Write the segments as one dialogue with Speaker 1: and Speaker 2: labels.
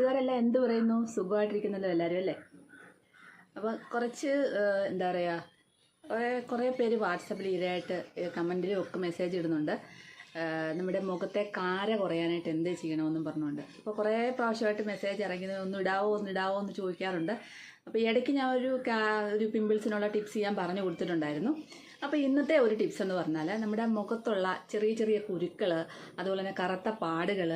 Speaker 1: കൂട്ടുകാരെല്ലാം എന്ത് പറയുന്നു? സുഖമായിട്ടിരിക്കുന്നല്ലോ എല്ലാവരും അല്ലേ? അപ്പോൾ കുറച്ച് എന്താ പറയുക, കുറേ പേര് വാട്സപ്പിൽ ഇതിനായിട്ട് കമൻറ്റിലും ഒക്കെ മെസ്സേജ് ഇടുന്നുണ്ട്. നമ്മുടെ മുഖത്തെ കാര കുറയാനായിട്ട് എന്ത് ചെയ്യണമെന്നും പറഞ്ഞുകൊണ്ട്. അപ്പോൾ കുറേ പ്രാവശ്യമായിട്ട് മെസ്സേജ് ഇറങ്ങുന്നത് ഒന്ന് ഇടാവോ എന്ന് ചോദിക്കാറുണ്ട്. അപ്പോൾ ഇടയ്ക്ക് ഞാൻ ഒരു പിമ്പിൾസിനുള്ള ടിപ്സ് ഞാൻ പറഞ്ഞു കൊടുത്തിട്ടുണ്ടായിരുന്നു. അപ്പോൾ ഇന്നത്തെ ഒരു ടിപ്സ് എന്ന് പറഞ്ഞാൽ നമ്മുടെ മുഖത്തുള്ള ചെറിയ ചെറിയ കുരുക്കൾ, അതുപോലെ തന്നെ കറുത്ത പാടുകൾ,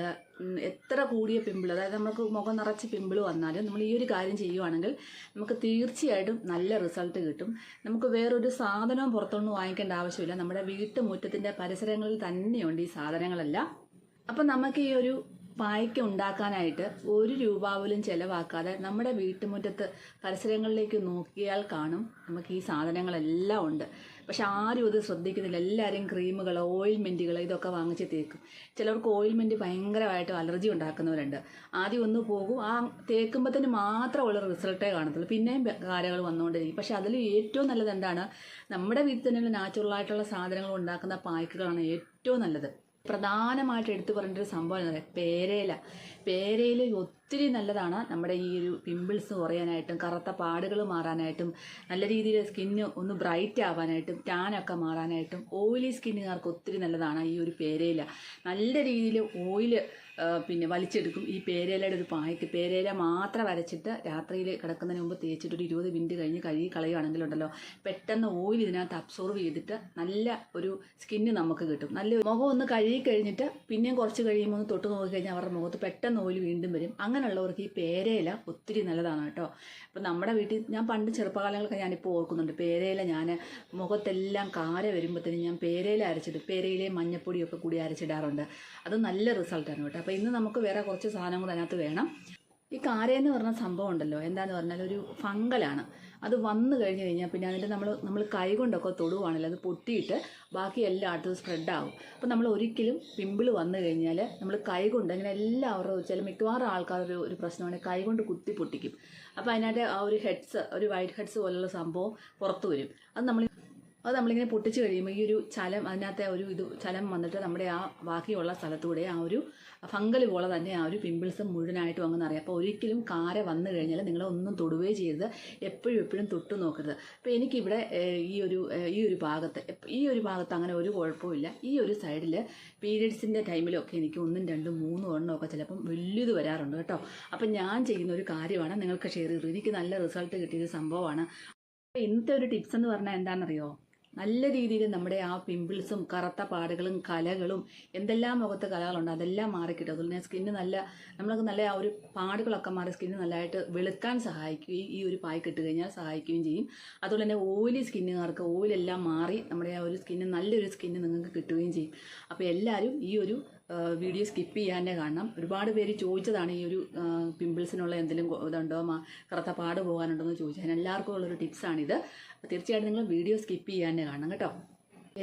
Speaker 1: എത്ര കൂടിയ പിമ്പിൾ, അതായത് നമുക്ക് മുഖം നിറച്ച് പിമ്പിൾ വന്നാലും നമ്മൾ ഈ ഒരു കാര്യം ചെയ്യുവാണെങ്കിൽ നമുക്ക് തീർച്ചയായിട്ടും നല്ല റിസൾട്ട് കിട്ടും. നമുക്ക് വേറൊരു സാധനവും പുറത്തുനിന്ന് വാങ്ങിക്കേണ്ട ആവശ്യമില്ല. നമ്മുടെ വീട്ടുമുറ്റത്തിൻ്റെ പരിസരങ്ങളിൽ തന്നെയുണ്ട് ഈ സാധനങ്ങളെല്ലാം. അപ്പം നമുക്ക് ഈ ഒരു പായ്ക്ക ഉണ്ടാക്കാനായിട്ട് 1 രൂപ പോലും ചിലവാക്കാതെ നമ്മുടെ വീട്ടുമുറ്റത്ത് പരിസരങ്ങളിലേക്ക് നോക്കിയാൽ കാണും നമുക്ക് ഈ സാധനങ്ങളെല്ലാം ഉണ്ട്. പക്ഷെ ആരും ഇത് ശ്രദ്ധിക്കുന്നില്ല. എല്ലാവരും ക്രീമുകൾ, ഓയിൽമെൻറ്റുകൾ ഇതൊക്കെ വാങ്ങിച്ച് തേക്കും. ചിലർക്ക് ഓയിൽമെൻറ്റ് ഭയങ്കരമായിട്ട് അലർജി ഉണ്ടാക്കുന്നവരുണ്ട്. ആദ്യം ഒന്ന് പോകും, ആ തേക്കുമ്പോഴത്തേന് മാത്രമുള്ള റിസൾട്ടേ കാണത്തുള്ളൂ, പിന്നെയും കാര്യങ്ങൾ വന്നുകൊണ്ടിരിക്കും. പക്ഷെ അതിൽ ഏറ്റവും നല്ലത് എന്താണ്? നമ്മുടെ വീട്ടിൽ തന്നെയുള്ള നാച്ചുറലായിട്ടുള്ള സാധനങ്ങൾ ഉണ്ടാക്കുന്ന പായ്ക്കുകളാണ് ഏറ്റവും നല്ലത്. പ്രധാനമായിട്ട് എടുത്തു പറഞ്ഞൊരു സംഭവം എന്താ പറയുക, പേരയില ഒത്തിരി നല്ലതാണ് നമ്മുടെ ഈ ഒരു പിമ്പിൾസ് കുറയാനായിട്ടും കറുത്ത പാടുകൾ മാറാനായിട്ടും നല്ല രീതിയിൽ സ്കിന്ന് ഒന്ന് ബ്രൈറ്റ് ആവാനായിട്ടും ടാനൊക്കെ മാറാനായിട്ടും ഓയിലി സ്കിന്നുകാർക്ക് ഒത്തിരി നല്ലതാണ് ഈ ഒരു പേരയില. നല്ല രീതിയിൽ ഓയിൽ വലിച്ചെടുക്കും ഈ പേരയിലയുടെ ഒരു പായ്ക്ക്. പേരയില മാത്രം വരച്ചിട്ട് രാത്രിയിൽ കിടക്കുന്നതിന് മുമ്പ് തേച്ചിട്ട് ഒരു 20 മിനിറ്റ് കഴിഞ്ഞ് കഴുകി കളയുകയാണെങ്കിലുണ്ടല്ലോ പെട്ടെന്ന് ഓയിൽ ഇതിനകത്ത് അബ്സോർവ് ചെയ്തിട്ട് നല്ല ഒരു സ്കിന്ന് നമുക്ക് കിട്ടും. നല്ല മുഖം ഒന്ന് കഴുകി കഴിഞ്ഞിട്ട് പിന്നെയും കുറച്ച് കഴിയുമ്പോൾ ഒന്ന് തൊട്ട് നോക്കിക്കഴിഞ്ഞാൽ അവരുടെ മുഖത്ത് പെട്ടെന്ന് ഓയിൽ വീണ്ടും വരും. അങ്ങനെയുള്ളവർക്ക് ഈ പേരയില ഒത്തിരി നല്ലതാണ് കേട്ടോ. അപ്പം നമ്മുടെ വീട്ടിൽ ഞാൻ പണ്ട് ചെറുപ്പകാലങ്ങളൊക്കെ ഞാനിപ്പോൾ ഓർക്കുന്നുണ്ട്, പേരയില ഞാൻ മുഖത്തെല്ലാം കാര വരുമ്പോഴത്തേനും ഞാൻ പേരയില അരച്ചിട്ട് പേരയിലയും മഞ്ഞപ്പൊടിയൊക്കെ കൂടി അരച്ചിടാറുണ്ട്. അത് നല്ല റിസൾട്ടാണ് കേട്ടോ. അപ്പോൾ ഇന്ന് നമുക്ക് വേറെ കുറച്ച് സാധനങ്ങൾ അതിനകത്ത് വേണം. ഈ കാരയെന്ന് പറഞ്ഞ സംഭവം ഉണ്ടല്ലോ, എന്താണെന്ന് പറഞ്ഞാൽ ഒരു ഫംഗലാണ്. അത് വന്നു കഴിഞ്ഞ് കഴിഞ്ഞാൽ പിന്നെ അതിൻ്റെ നമ്മൾ കൈ കൊണ്ടൊക്കെ തൊടുവാണല്ലോ അത് പൊട്ടിയിട്ട് ബാക്കി എല്ലായിടത്തും സ്പ്രെഡാകും. അപ്പോൾ നമ്മൾ ഒരിക്കലും പിമ്പിൾ വന്നു കഴിഞ്ഞാൽ നമ്മൾ കൈ കൊണ്ട് ഇങ്ങനെ എല്ലാവരും ചില മിക്കവാറും ആൾക്കാർ ഒരു പ്രശ്നമാണ് കൈ കൊണ്ട് കുത്തി പൊട്ടിക്കും. അപ്പോൾ അതിനകത്ത് ആ ഒരു ഒരു വൈറ്റ് ഹെഡ്സ് പോലുള്ള സംഭവം പുറത്തു വരും. അത് നമ്മളിങ്ങനെ പൊട്ടിച്ച് കഴിയുമ്പോൾ ഈ ഒരു ചലം, അതിനകത്തെ ചലം വന്നിട്ട് നമ്മുടെ ആ ബാക്കിയുള്ള സ്ഥലത്തൂടെ ആ ഒരു ഫംഗൽ പോലെ തന്നെ ആ ഒരു പിമ്പിൾസ് മുഴുവനായിട്ടും അങ്ങനെ അറിയാം. അപ്പോൾ ഒരിക്കലും കാര വന്നു കഴിഞ്ഞാൽ നിങ്ങളൊന്നും തൊടുകയും ചെയ്യരുത്, എപ്പോഴും തൊട്ട് നോക്കരുത്. അപ്പോൾ എനിക്കിവിടെ ഈ ഒരു ഭാഗത്ത് അങ്ങനെ ഒരു കുഴപ്പമില്ല. ഈ ഒരു സൈഡിൽ പീരിയഡ്സിൻ്റെ ടൈമിലൊക്കെ എനിക്ക് 1, 2, 3 എണ്ണമൊക്കെ ചിലപ്പം വലിയത് വരാറുണ്ട് കേട്ടോ. അപ്പം ഞാൻ ചെയ്യുന്ന ഒരു കാര്യമാണ് നിങ്ങൾക്ക് ഷെയർ ചെയ്തത്. എനിക്ക് നല്ല റിസൾട്ട് കിട്ടിയൊരു സംഭവമാണ്. അപ്പോൾ ഇന്നത്തെ ഒരു ടിപ്സ് എന്ന് പറഞ്ഞാൽ എന്താണെന്നറിയോ? നല്ല രീതിയിൽ നമ്മുടെ ആ പിമ്പിൾസും കറുത്ത പാടുകളും കലകളും എന്തെല്ലാം മുഖത്ത് കലകളുണ്ട് അതെല്ലാം മാറിക്കിട്ടും. അതുപോലെ തന്നെ സ്കിന്ന് നമ്മൾക്ക് നല്ല ആ ഒരു പാടുകളൊക്കെ മാറി സ്കിന്ന് നല്ലതായിട്ട് വെളുക്കാൻ സഹായിക്കുകയും ഈ ഒരു പായ്ക്ക് ഇട്ട് കഴിഞ്ഞാൽ സഹായിക്കുകയും ചെയ്യും. അതുപോലെ തന്നെ ഓയിലി സ്കിന്നുകാർക്ക് ഓയിലെല്ലാം മാറി നമ്മുടെ ആ ഒരു സ്കിന്ന് നല്ലൊരു സ്കിന്ന് നിങ്ങൾക്ക് കിട്ടുകയും ചെയ്യും. അപ്പോൾ എല്ലാവരും ഈ ഒരു വീഡിയോ സ്കിപ്പ് ചെയ്യാതെ കാണണം. ഒരുപാട് പേര് ചോദിച്ചതാണ് ഈ ഒരു പിമ്പിൾസിനുള്ള എന്തെങ്കിലും ഇതുണ്ടോ, കറുത്ത പാട് പോകാനുണ്ടോ എന്ന് ചോദിച്ചാൽ എല്ലാവർക്കും ഉള്ളൊരു ടിപ്സാണിത്. അപ്പോൾ തീർച്ചയായിട്ടും നിങ്ങൾ വീഡിയോ സ്കിപ്പ് ചെയ്യാതെ കാണണം കേട്ടോ.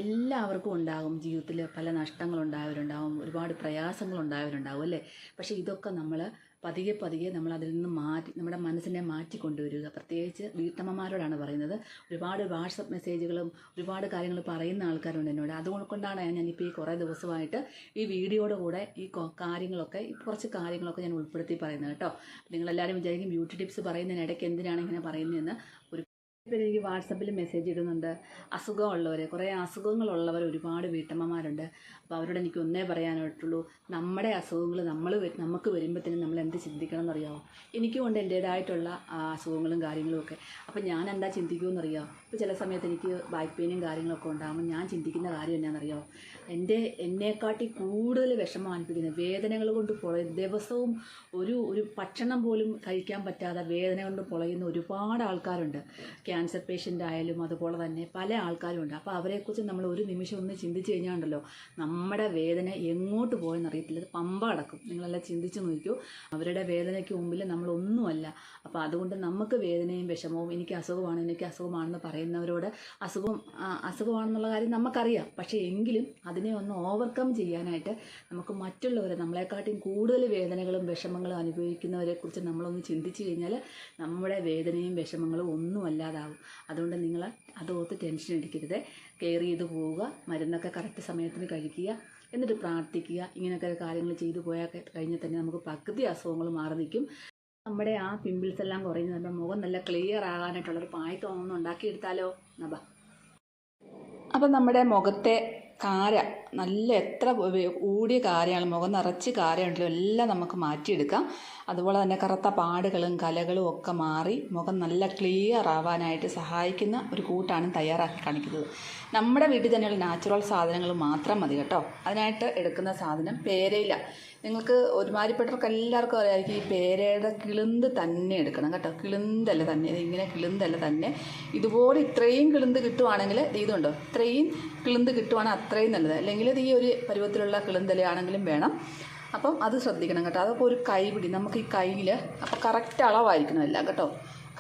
Speaker 1: എല്ലാവർക്കും ഉണ്ടാകും ജീവിതത്തിൽ പല നഷ്ടങ്ങളുണ്ടായവരുണ്ടാകും, ഒരുപാട് പ്രയാസങ്ങളുണ്ടായവരുണ്ടാകും അല്ലേ? പക്ഷേ ഇതൊക്കെ നമ്മൾ പതിയെ നമ്മൾ അതിൽ നിന്ന് നമ്മുടെ മനസ്സിനെ മാറ്റിക്കൊണ്ടുവരിക. പ്രത്യേകിച്ച് വീട്ടമ്മമാരോടാണ് പറയുന്നത്. ഒരുപാട് വാട്സപ്പ് മെസ്സേജുകളും ഒരുപാട് കാര്യങ്ങൾ പറയുന്ന ആൾക്കാരുണ്ട് എന്നോട്. അതുകൊണ്ടാണ് ഞാനിപ്പോൾ ഈ കുറേ ദിവസമായിട്ട് ഈ വീഡിയോയുടെ കൂടെ ഈ കുറച്ച് കാര്യങ്ങളൊക്കെ ഞാൻ ഉൾപ്പെടുത്തി പറയുന്നത് കേട്ടോ. നിങ്ങളെല്ലാവരും വിചാരിക്കും ബ്യൂട്ടി ടിപ്സ് പറയുന്നതിനിടയ്ക്ക് എന്തിനാണ് ഇങ്ങനെ പറയുന്നതെന്ന്. എനിക്ക് വാട്സപ്പിൽ മെസ്സേജ് ഇടുന്നുണ്ട്. കുറേ അസുഖങ്ങളുള്ളവർ ഒരുപാട് വീട്ടമ്മമാരുണ്ട്. അപ്പോൾ അവരോട് എനിക്ക് ഒന്നേ പറയാനായിട്ടുള്ളൂ, നമ്മുടെ അസുഖങ്ങൾ നമുക്ക് വരുമ്പോഴത്തേനും നമ്മൾ എന്ത് ചിന്തിക്കണം എന്നറിയാമോ? എനിക്കും ഉണ്ട് എൻ്റേതായിട്ടുള്ള അസുഖങ്ങളും കാര്യങ്ങളും ഒക്കെ. അപ്പോൾ ഞാൻ എന്താ ചിന്തിക്കുമെന്നറിയാമോ? ഇപ്പോൾ ചില സമയത്ത് എനിക്ക് ബാക്ക് പെയിനും കാര്യങ്ങളൊക്കെ ഉണ്ടാകുമ്പോൾ ഞാൻ ചിന്തിക്കുന്ന കാര്യം എന്നാണെന്നറിയാമോ? എന്നെക്കാട്ടി കൂടുതൽ വിഷമം അനുഭവിക്കുന്നത് വേദനകൾ കൊണ്ട് ദിവസവും ഒരു ഭക്ഷണം പോലും കഴിക്കാൻ പറ്റാതെ വേദന കൊണ്ട് പൊളയുന്ന ഒരുപാട് ആൾക്കാരുണ്ട്. ക്യാൻസർ പേഷ്യൻ്റ് ആയാലും അതുപോലെ തന്നെ പല ആൾക്കാരും ഉണ്ട്. അപ്പോൾ അവരെക്കുറിച്ച് നമ്മൾ ഒരു നിമിഷം ഒന്ന് ചിന്തിച്ച് കഴിഞ്ഞാൽ ഉണ്ടല്ലോ നമ്മുടെ വേദന എങ്ങോട്ട് പോയെന്നറിയത്തില്ല, അത് പമ്പ കിടക്കും. നിങ്ങളെല്ലാം ചിന്തിച്ച് നോക്കൂ, അവരുടെ വേദനയ്ക്ക് മുമ്പിൽ നമ്മളൊന്നുമല്ല. അപ്പോൾ അതുകൊണ്ട് നമുക്ക് വേദനയും വിഷമവും എനിക്ക് അസുഖമാണെന്ന് പറയുന്നവരോട് അസുഖമാണെന്നുള്ള കാര്യം നമുക്കറിയാം. പക്ഷേ എങ്കിലും അതിനെ ഒന്ന് ഓവർകം ചെയ്യാനായിട്ട് നമുക്ക് മറ്റുള്ളവരെ നമ്മളെക്കാട്ടിയും കൂടുതൽ വേദനകളും വിഷമങ്ങളും അനുഭവിക്കുന്നവരെക്കുറിച്ച് നമ്മളൊന്ന് ചിന്തിച്ച് കഴിഞ്ഞാൽ നമ്മുടെ വേദനയും വിഷമങ്ങളും ഒന്നുമല്ലാതാവും. അതുകൊണ്ട് നിങ്ങൾ അതോർത്ത് ടെൻഷൻ അടിക്കരുത്, കെയർ ചെയ്ത് പോവുക, മരുന്നൊക്കെ കറക്റ്റ് സമയത്തിന് കഴിക്കുക. എന്നിട്ട് പ്രാർത്ഥിക്കുക. ഇങ്ങനെയൊക്കെ കാര്യങ്ങൾ ചെയ്തു പോയാൽ കഴിഞ്ഞാൽ തന്നെ നമുക്ക് പകുതി അസുഖങ്ങൾ മാറി നിൽക്കും. നമ്മുടെ ആ പിമ്പിൾസ് എല്ലാം കുറയുന്നത് നമ്മുടെ മുഖം നല്ല ക്ലിയർ ആകാനായിട്ടുള്ളൊരു പായ്ക്ക് ഒന്ന് ഉണ്ടാക്കിയെടുത്താലോ നബ. അപ്പം നമ്മുടെ മുഖത്തെ കാര നല്ല എത്ര കൂടിയ കാരയാണ്, മുഖം നിറച്ച് കാരയുണ്ടല്ലോ എല്ലാം നമുക്ക് മാറ്റിയെടുക്കാം. അതുപോലെ തന്നെ കറുത്ത പാടുകളും കലകളും ഒക്കെ മാറി മുഖം നല്ല ക്ലിയർ ആവാനായിട്ട് സഹായിക്കുന്ന ഒരു കൂട്ടാണ് തയ്യാറാക്കി കാണിക്കുന്നത്. നമ്മുടെ വീട്ടിൽ തന്നെയുള്ള നാച്ചുറൽ സാധനങ്ങൾ മാത്രം മതി കേട്ടോ. അതിനായിട്ട് എടുക്കുന്ന സാധനം പേരയില. നിങ്ങൾക്ക് ഒരുമാതിരിപ്പെട്ടവർക്ക് എല്ലാവർക്കും അറിയാമായിരിക്കും ഈ പേരയുടെ കിളുന്ത് തന്നെ എടുക്കണം കേട്ടോ. കിളുന്തല്ല തന്നെ, ഇങ്ങനെ കിളുന്തല്ല തന്നെ. ഇതുപോലെ ഇത്രയും കിളുന്ത് കിട്ടുവാണെങ്കിൽ ഇതുണ്ടോ, ഇത്രയും കിളുന്ത് കിട്ടുവാണെങ്കിൽ അത്രയും നല്ലത്. അല്ലെങ്കിൽ ഈ ഒരു പരുവത്തിലുള്ള കിളുന്തലയാണെങ്കിലും വേണം. അപ്പം അത് ശ്രദ്ധിക്കണം കേട്ടോ. അതൊക്കെ ഒരു കൈപിടി നമുക്ക് ഈ കയ്യിൽ അപ്പോൾ കറക്റ്റ് അളവായിരിക്കണം എല്ലാം കേട്ടോ.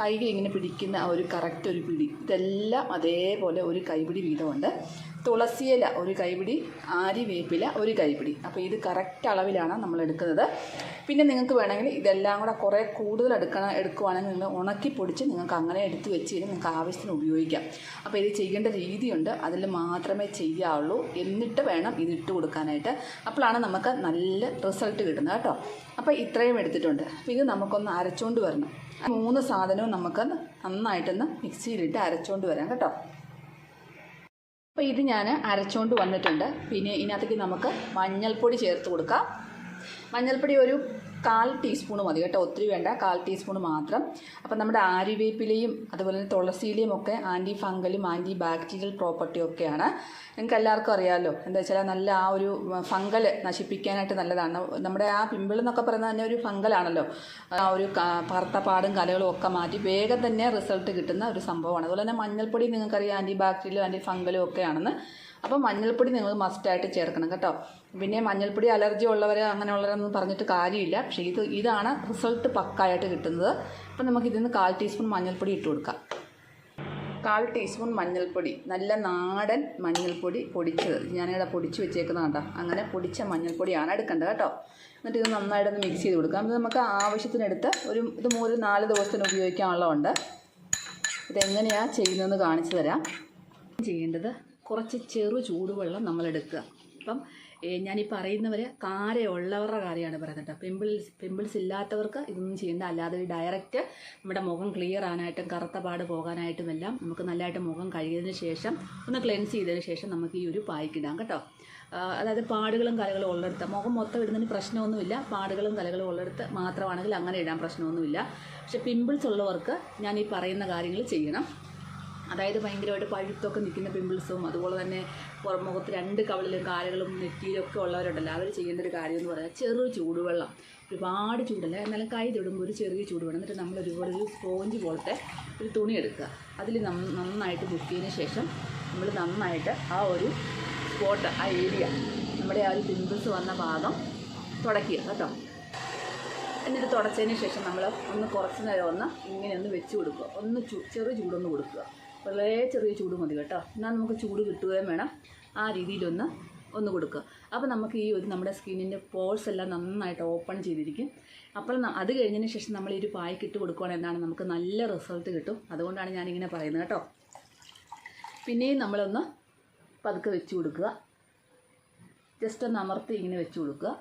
Speaker 1: കയ്യിൽ ഇങ്ങനെ പിടിക്കുന്ന ആ ഒരു കറക്റ്റ് ഒരു പിടി, ഇതെല്ലാം അതേപോലെ ഒരു കൈപിടി വീതമുണ്ട്. തുളസിയില ഒരു കൈപിടി, ആര്യവേപ്പില ഒരു കൈപിടി. അപ്പോൾ ഇത് കറക്റ്റ് അളവിലാണ് നമ്മൾ എടുക്കുന്നത്. പിന്നെ നിങ്ങൾക്ക് വേണമെങ്കിൽ ഇതെല്ലാം കൂടെ കുറേ കൂടുതൽ എടുക്കുവാണെങ്കിൽ നിങ്ങൾ ഉണക്കി പൊടിച്ച് നിങ്ങൾക്ക് അങ്ങനെ എടുത്ത് വെച്ച് കഴിഞ്ഞാൽ നിങ്ങൾക്ക് ആവശ്യത്തിന് ഉപയോഗിക്കാം. അപ്പോൾ ഇത് ചെയ്യേണ്ട രീതിയുണ്ട്, അതിൽ മാത്രമേ ചെയ്യാവുള്ളൂ. എന്നിട്ട് വേണം ഇതിട്ട് കൊടുക്കാനായിട്ട്. അപ്പോഴാണ് നമുക്ക് നല്ല റിസൾട്ട് കിട്ടുന്നത് കേട്ടോ. അപ്പോൾ ഇത്രയും എടുത്തിട്ടുണ്ട്. അപ്പോൾ ഇത് നമുക്കൊന്ന് അരച്ചുകൊണ്ട് വരണം. 3 സാധനവും നമുക്ക് നന്നായിട്ടൊന്ന് മിക്സിയിലിട്ട് അരച്ചുകൊണ്ട് വരാം കേട്ടോ. അപ്പോൾ ഇത് ഞാൻ അരച്ചുകൊണ്ട് വന്നിട്ടുണ്ട്. പിന്നെ ഇതിനകത്തേക്ക് നമുക്ക് മഞ്ഞൾപ്പൊടി ചേർത്ത് കൊടുക്കാം. മഞ്ഞൾപ്പൊടി ഒരു 1/4 ടീസ്പൂൺ മതി കേട്ടോ, ഒത്തിരി വേണ്ട, 1/4 ടീസ്പൂൺ മാത്രം. അപ്പം നമ്മുടെ ആര്യവേപ്പിലയും അതുപോലെ തന്നെ തുളസിയിലയും ഒക്കെ ആൻറ്റി ഫംഗലും ആൻറ്റി ബാക്ടീരിയൽ പ്രോപ്പർട്ടി ഒക്കെയാണ്. നിങ്ങൾക്ക് എല്ലാവർക്കും അറിയാമല്ലോ. എന്താ വെച്ചാൽ നല്ല ആ ഒരു ഫംഗൽ നശിപ്പിക്കാനായിട്ട് നല്ലതാണ്. നമ്മുടെ ആ പിമ്പിൾ എന്നൊക്കെ പറയുന്നത് തന്നെ ഒരു ഫംഗലാണല്ലോ. ആ ഒരു കറുത്ത പാടും കലകളും ഒക്കെ മാറ്റി വേഗം തന്നെ റിസൾട്ട് കിട്ടുന്ന ഒരു സംഭവമാണ്. അതുപോലെ തന്നെ മഞ്ഞൾപ്പൊടി നിങ്ങൾക്കറിയാം ആൻറ്റി ബാക്ടീരിയലും ആൻറ്റി ഫംഗലും ഒക്കെയാണെന്ന്. അപ്പോൾ മഞ്ഞൾപ്പൊടി നിങ്ങൾ മസ്റ്റായിട്ട് ചേർക്കണം കേട്ടോ. പിന്നെ മഞ്ഞൾപ്പൊടി അലർജി ഉള്ളവർ അങ്ങനെയുള്ളവരൊന്നും പറഞ്ഞിട്ട് കാര്യമില്ല. പക്ഷേ ഇതാണ് റിസൾട്ട് പക്കായിട്ട് കിട്ടുന്നത്. അപ്പം നമുക്കിതിന് 1/4 ടീസ്പൂൺ മഞ്ഞൾപ്പൊടി ഇട്ട് കൊടുക്കാം. 1/4 ടീസ്പൂൺ മഞ്ഞൾപ്പൊടി, നല്ല നാടൻ മഞ്ഞൾപ്പൊടി പൊടിച്ചത്. ഞാനിവിടെ പൊടിച്ച് വെച്ചേക്കുന്നത് കേട്ടോ. അങ്ങനെ പൊടിച്ച മഞ്ഞൾപ്പൊടിയാണ് എടുക്കേണ്ടത് കേട്ടോ. എന്നിട്ട് ഇത് നന്നായിട്ടൊന്ന് മിക്സ് ചെയ്ത് കൊടുക്കാം. ഇത് നമുക്ക് ആവശ്യത്തിനെടുത്ത് ഇത് 4 ദിവസത്തിന് ഉപയോഗിക്കാനുള്ളതുണ്ട്. ഇതെങ്ങനെയാണ് ചെയ്യുന്നതെന്ന് കാണിച്ചു തരാം. ചെയ്യേണ്ടത് കുറച്ച് ചെറു ചൂടുവെള്ളം നമ്മളെടുക്കുക. അപ്പം ഞാനീ പറയുന്നവർ കാരയുള്ളവരുടെ കാര്യമാണ് പറയുന്നത് കേട്ടോ. പിമ്പിൾസ് ഇല്ലാത്തവർക്ക് ഇതൊന്നും ചെയ്യേണ്ട. അല്ലാതെ ഡയറക്റ്റ് നമ്മുടെ മുഖം ക്ലിയർ ആകാനായിട്ടും കറുത്ത പാട് പോകാനായിട്ടും എല്ലാം നമുക്ക് നല്ലതായിട്ട് മുഖം കഴുകിയതിന് ശേഷം ഒന്ന് ക്ലെൻസ് ചെയ്തതിന് ശേഷം നമുക്ക് ഈ ഒരു പായ്ക്കിടാം കേട്ടോ. അതായത് പാടുകളും കലകളും ഉള്ളിടത്ത് മുഖം മൊത്തം ഇടുന്നതിന് പ്രശ്നമൊന്നുമില്ല. പാടുകളും കലകളും ഉള്ളിടത്ത് മാത്രമാണെങ്കിൽ അങ്ങനെ ഇടാൻ പ്രശ്നമൊന്നുമില്ല. പക്ഷേ പിമ്പിൾസ് ഉള്ളവർക്ക് ഞാൻ ഈ പറയുന്ന കാര്യങ്ങൾ ചെയ്യണം. അതായത് ഭയങ്കരമായിട്ട് പഴുത്തൊക്കെ നിൽക്കുന്ന പിമ്പിൾസും അതുപോലെ തന്നെ പുറമുഖത്ത് 2 കവിളിലും കാലുകളും നെറ്റിയിലൊക്കെ ഉള്ളവരുണ്ടല്ലോ, അവർ ചെയ്യേണ്ട ഒരു കാര്യം എന്ന് പറയുന്നത് ചെറു ചൂടുവെള്ളം, ഒരുപാട് ചൂടല്ല, എന്നാലും കൈ തൊടുമ്പോൾ ഒരു ചെറിയ ചൂട് വേണം. എന്നിട്ട് നമ്മൾ ഒരു സ്പോഞ്ച് പോലത്തെ ഒരു തുണി എടുക്കുക. അതിൽ നന്നായിട്ട് മുക്കിയതിന് ശേഷം നമ്മൾ നന്നായിട്ട് ആ ഒരു സ്പോട്ട്, ആ ഏരിയ, നമ്മുടെ ആ ഒരു പിമ്പിൾസ് വന്ന ഭാഗം തുടയ്ക്കുക കേട്ടോ. എന്നിട്ട് തുടച്ചതിന് ശേഷം നമ്മൾ കുറച്ച് നേരം ഇങ്ങനെ വെച്ച് കൊടുക്കുക. ചെറിയ ചൂടൊന്ന് കൊടുക്കുക. വളരെ ചെറിയ ചൂട് മതി കേട്ടോ. എന്നാൽ നമുക്ക് ചൂട് കിട്ടുകയും വേണം. ആ രീതിയിലൊന്ന് കൊടുക്കുക. അപ്പോൾ നമുക്ക് ഈ നമ്മുടെ സ്കിന്നിൻ്റെ പോൾസ് എല്ലാം നന്നായിട്ട് ഓപ്പൺ ചെയ്തിരിക്കും. അപ്പോൾ അത് കഴിഞ്ഞതിന് ശേഷം നമ്മൾ ഈ ഒരു പായ്ക്ക് ഇട്ട് കൊടുക്കുകയാണെങ്കിൽ എന്താണ് നമുക്ക് നല്ല റിസൾട്ട് കിട്ടും. അതുകൊണ്ടാണ് ഞാനിങ്ങനെ പറയുന്നത് കേട്ടോ. പിന്നെയും നമ്മളൊന്ന് പതുക്കെ വെച്ച് കൊടുക്കുക. ജസ്റ്റ് ഒന്ന് അമർത്തി ഇങ്ങനെ വെച്ച് കൊടുക്കുക.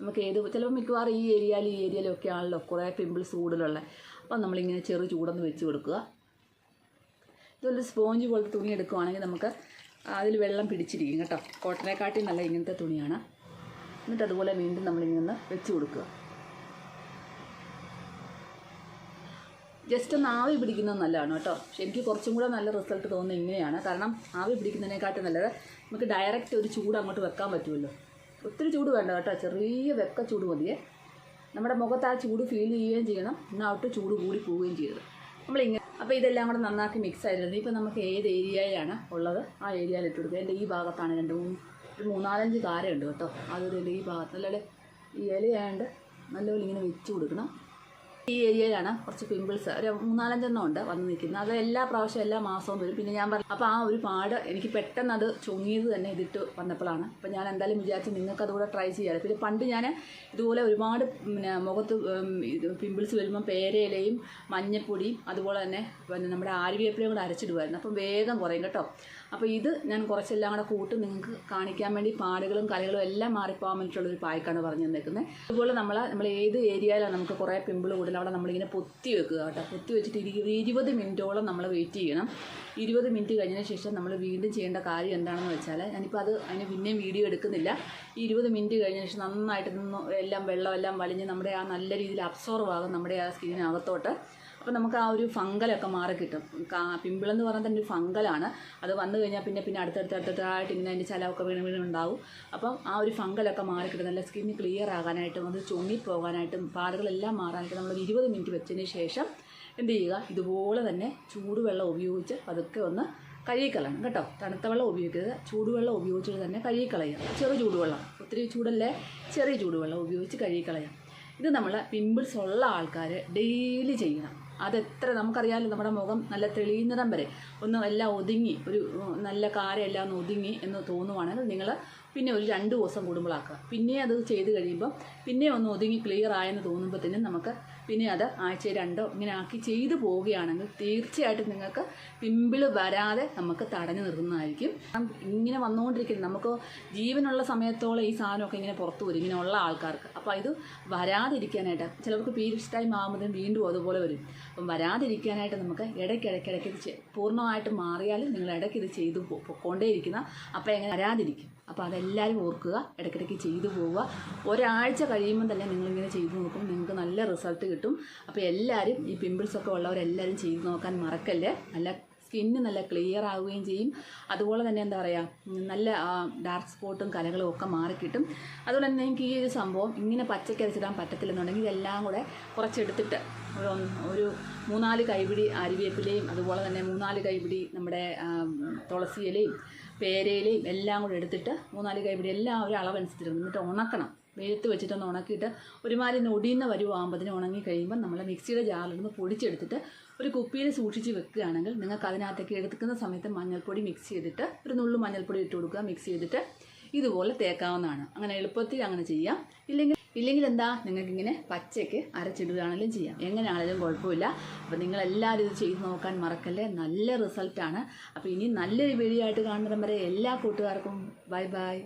Speaker 1: നമുക്ക് ചിലപ്പോൾ മിക്കവാറും ഈ ഏരിയയിലൊക്കെ ആണല്ലോ കുറേ പിമ്പിൾസ് കൂടുതലുള്ള. അപ്പം നമ്മളിങ്ങനെ ചെറു ചൂടൊന്ന് വെച്ച് കൊടുക്കുക. ഇതൊരു സ്പോഞ്ച് പോലത്തെ തുണി എടുക്കുകയാണെങ്കിൽ നമുക്ക് അതിൽ വെള്ളം പിടിച്ചിരിക്കും കേട്ടോ. കോട്ടനെക്കാട്ടി നല്ല ഇങ്ങനത്തെ തുണിയാണ്. എന്നിട്ട് അതുപോലെ വീണ്ടും നമ്മളിങ്ങനെ വെച്ച് കൊടുക്കുക. ജസ്റ്റ് ഒന്ന് ആവി പിടിക്കുന്നത് നല്ലതാണ് കേട്ടോ. പക്ഷെ എനിക്ക് കുറച്ചും കൂടെ നല്ല റിസൾട്ട് തോന്നുന്നത് ഇങ്ങനെയാണ്. കാരണം ആവി പിടിക്കുന്നതിനെക്കാട്ടും നല്ലത് നമുക്ക് ഡയറക്റ്റ് ഒരു ചൂട് അങ്ങോട്ട് വെക്കാൻ പറ്റുമല്ലോ. ഒത്തിരി ചൂട് വേണ്ട കേട്ടോ, ചെറിയ വെക്ക ചൂട് മതിയേ. നമ്മുടെ മുഖത്ത് ആ ചൂട് ഫീൽ ചെയ്യുകയും ചെയ്യണം, എന്നാട്ട് ചൂട് കൂടി പോവുകയും ചെയ്യരുത് നമ്മളിങ്ങനെ. അപ്പോൾ ഇതെല്ലാം കൂടെ നന്നാക്കി മിക്സ് ആയിരുന്നു. ഇപ്പോൾ നമുക്ക് ഏത് ഏരിയയിലാണ് ഉള്ളത് ആ ഏരിയയിൽ ഇട്ട് കൊടുക്കുക. എൻ്റെ ഈ ഭാഗത്താണ് ഒരു 3-4-5 കാരയുണ്ട് കേട്ടോ. അതൊരു ഈ ഭാഗത്ത് നല്ലപോലെ ഈ ഇലയാണ്ട് നല്ലപോലെ ഇങ്ങനെ വെച്ച് കൊടുക്കണം. ഈ ഏരിയയിലാണ് കുറച്ച് പിമ്പിൾസ് ഒരു 3-4 ഉണ്ട് വന്ന് നിൽക്കുന്നത്. അത് എല്ലാ പ്രാവശ്യവും എല്ലാ മാസവും വരും. പിന്നെ ഞാൻ പറഞ്ഞു അപ്പോൾ ആ ഒരു പാട് എനിക്ക് പെട്ടെന്ന് അത് ചുങ്ങിയത് തന്നെ ഇതിട്ട് വന്നപ്പോഴാണ്. അപ്പോൾ ഞാൻ എന്തായാലും വിചാരിച്ചു നിങ്ങൾക്ക് അതുകൂടെ ട്രൈ ചെയ്യാറ്. പിന്നെ പണ്ട് ഞാൻ ഇതുപോലെ ഒരുപാട് മുഖത്ത് പിമ്പിൾസ് വരുമ്പോൾ പേരയിലയും മഞ്ഞപ്പൊടിയും അതുപോലെ തന്നെ നമ്മുടെ ആര്യവേപ്പിലയും കൂടെ അരച്ചിടുമായിരുന്നു. അപ്പം വേഗം കുറയും കേട്ടോ. അപ്പോൾ ഇത് ഞാൻ കുറച്ചെല്ലാം കൂടെ കൂട്ട് നിങ്ങൾക്ക് കാണിക്കാൻ വേണ്ടി പാടുകളും കലകളും എല്ലാം മാറിപ്പോകാൻ വേണ്ടിയിട്ടുള്ളൊരു പായ്ക്കാണ് പറഞ്ഞു തന്നേക്കുന്നത്. അതുപോലെ നമ്മൾ ഏത് ഏരിയയിലാണ് നമുക്ക് കുറേ പിമ്പിൾ കൂടുതൽ അവിടെ നമ്മളിങ്ങനെ പൊത്തി വെക്കുക കേട്ടോ. പൊത്തി വെച്ചിട്ട് 20 മിനിറ്റോളം നമ്മൾ വെയിറ്റ് ചെയ്യണം. 20 മിനിറ്റ് കഴിഞ്ഞതിന് ശേഷം നമ്മൾ വീണ്ടും ചെയ്യേണ്ട കാര്യം എന്താണെന്ന് വെച്ചാൽ, ഞാനിപ്പോൾ അതിന് പിന്നെയും വീഡിയോ എടുക്കുന്നില്ല. 20 മിനിറ്റ് കഴിഞ്ഞ ശേഷം നന്നായിട്ട് എല്ലാം വെള്ളമെല്ലാം വലിഞ്ഞ് നമ്മുടെ ആ നല്ല രീതിയിൽ അബ്സോർവ് ആകും നമ്മുടെ ആ സ്കിന്നിനകത്തോട്ട്. അപ്പോൾ നമുക്ക് ആ ഒരു ഫംഗലൊക്കെ മാറി കിട്ടും. പിമ്പിളെന്ന് പറഞ്ഞാൽ തന്നെ ഒരു ഫംഗലാണ്. അത് വന്നു കഴിഞ്ഞാൽ പിന്നെ അടുത്തടുത്തായിട്ട് ഇങ്ങനെ അതിൻ്റെ ചലമൊക്കെ വീണുണ്ടാവും. അപ്പം ആ ഒരു ഫംഗലൊക്കെ മാറി കിട്ടും. നല്ല സ്കിന്ന് ക്ലിയർ ആകാനായിട്ടും അത് ചുങ്ങിപ്പോകാനായിട്ടും പാടുകളെല്ലാം മാറാനായിട്ട് നമ്മൾ 20 മിനിറ്റ് വെച്ചതിന് ശേഷം എന്ത് ചെയ്യുക, ഇതുപോലെ തന്നെ ചൂടുവെള്ളം ഉപയോഗിച്ച് പതുക്കെ ഒന്ന് കഴുകിക്കളയണം കേട്ടോ. തണുത്ത വെള്ളം ഉപയോഗിക്കരുത്, ചൂടുവെള്ളം ഉപയോഗിച്ചിട്ട് തന്നെ കഴുകിക്കളയുക. ചെറു ചൂടുവെള്ളം, ഒത്തിരി ചൂടല്ലേ, ചെറിയ ചൂടുവെള്ളം ഉപയോഗിച്ച് കഴുകിക്കളയാം. ഇത് നമ്മൾ പിമ്പിൾസ് ഉള്ള ആൾക്കാർ ഡെയിലി ചെയ്യണം. അതെത്ര നമുക്കറിയാമല്ലോ, നമ്മുടെ മുഖം നല്ല തെളിയുന്നിടം വരെ ഒന്ന് എല്ലാം ഒതുങ്ങി, ഒരു നല്ല കാരെല്ലാം ഒന്ന് ഒതുങ്ങി എന്ന് തോന്നുവാണെങ്കിൽ നിങ്ങൾ പിന്നെ ഒരു 2 ദിവസം കൂടുമ്പോഴാക്കുക. പിന്നെ അത് ചെയ്ത് കഴിയുമ്പം പിന്നെ ഒന്ന് ഒതുങ്ങി ക്ലിയർ ആയെന്ന് തോന്നുമ്പോഴത്തേനും നമുക്ക് പിന്നെ അത് ആഴ്ചയിൽ 2 ഇങ്ങനെ ആക്കി ചെയ്തു പോവുകയാണെങ്കിൽ തീർച്ചയായിട്ടും നിങ്ങൾക്ക് പിമ്പിൾ വരാതെ നമുക്ക് തടഞ്ഞു നിർത്തുന്നതായിരിക്കും. ഇങ്ങനെ വന്നുകൊണ്ടിരിക്കുന്നത് നമുക്ക് ജീവനുള്ള സമയത്തോളം ഈ സാധനമൊക്കെ ഇങ്ങനെ പുറത്തു വരും ഇങ്ങനെയുള്ള ആൾക്കാർക്ക്. അപ്പോൾ ഇത് വരാതിരിക്കാനായിട്ട് ചിലർക്ക് പീരിയഡ്സ് ടൈം ആകുമ്പോഴത്തേനും വീണ്ടും അതുപോലെ വരും. അപ്പം വരാതിരിക്കാനായിട്ട് നമുക്ക് ഇടയ്ക്കിടയ്ക്ക് ഇത് പൂർണ്ണമായിട്ട് മാറിയാലും നിങ്ങൾ ഇടയ്ക്ക് ഇത് ചെയ്തു കൊണ്ടേയിരിക്കുന്ന അപ്പോൾ എങ്ങനെ വരാതിരിക്കും. അപ്പോൾ അതെല്ലാവരും ഓർക്കുക, ഇടയ്ക്കിടയ്ക്ക് ചെയ്തു പോവുക. ഒരാഴ്ച കഴിയുമ്പോൾ തന്നെ നിങ്ങളിങ്ങനെ ചെയ്തു നോക്കും, നിങ്ങൾക്ക് നല്ല റിസൾട്ട് കിട്ടും. അപ്പോൾ എല്ലാവരും ഈ പിമ്പിൾസൊക്കെ ഉള്ളവരെല്ലാവരും ചെയ്തു നോക്കാൻ മറക്കല്ലേ. നല്ല സ്കിന്ന് നല്ല ക്ലിയർ ആവുകയും ചെയ്യും. അതുപോലെ തന്നെ എന്താ പറയുക, നല്ല ഡാർക്ക് സ്പോട്ടും കലകളും ഒക്കെ മാറിക്കിട്ടും. അതുപോലെ തന്നെ നിങ്ങൾക്ക് ഈ ഒരു സംഭവം ഇങ്ങനെ പച്ചയ്ക്ക് അരച്ചിടാൻ പറ്റത്തില്ലെന്നുണ്ടെങ്കിൽ ഇതെല്ലാം കൂടെ കുറച്ചെടുത്തിട്ട് ഒരു 3-4 കൈപിടി അരിവേപ്പിലയും അതുപോലെ തന്നെ 3-4 കൈപിടി നമ്മുടെ തുളസിയിലയും പേരയിലയും എല്ലാം കൂടെ എടുത്തിട്ട് 3-4 കൈപിടി എല്ലാം ഒരു അളവനുസരിച്ചിട്ട് എന്നിട്ട് ഉണക്കണം. വെയിലത്ത് വെച്ചിട്ടൊന്ന് ഉണക്കിയിട്ട് ഒരുമാതിരി ഒടിയുന്ന വരുവാകുമ്പോഴത്തേന് ഉണങ്ങി കഴിയുമ്പോൾ നമ്മൾ മിക്സിയുടെ ജാറിലൊന്ന് പൊടിച്ചെടുത്തിട്ട് ഒരു കുപ്പിയിൽ സൂക്ഷിച്ച് വെക്കുകയാണെങ്കിൽ നിങ്ങൾക്ക് അതിനകത്തേക്ക് എടുക്കുന്ന സമയത്ത് മഞ്ഞൾപ്പൊടി മിക്സ് ചെയ്തിട്ട് ഒരു നുള്ളു മഞ്ഞൾപ്പൊടി ഇട്ട് കൊടുക്കുക. മിക്സ് ചെയ്തിട്ട് ഇതുപോലെ തേക്കാവുന്നതാണ്. അങ്ങനെ എളുപ്പത്തിൽ അങ്ങനെ ചെയ്യാം. ഇല്ലെങ്കിൽ എന്താ, നിങ്ങൾക്കിങ്ങനെ പച്ചയ്ക്ക് അരച്ചിടുകയാണെങ്കിലും ചെയ്യാം. എങ്ങനെയാണെങ്കിലും കുഴപ്പമില്ല. അപ്പോൾ നിങ്ങളെല്ലാവരും ഇത് ചെയ്ത് നോക്കാൻ മറക്കല്ലേ. നല്ല റിസൾട്ടാണ്. അപ്പോൾ ഇനി നല്ലൊരു വീഡിയോ ആയിട്ട് കാണുന്നതും വരെ എല്ലാ കൂട്ടുകാർക്കും ബൈ ബൈ.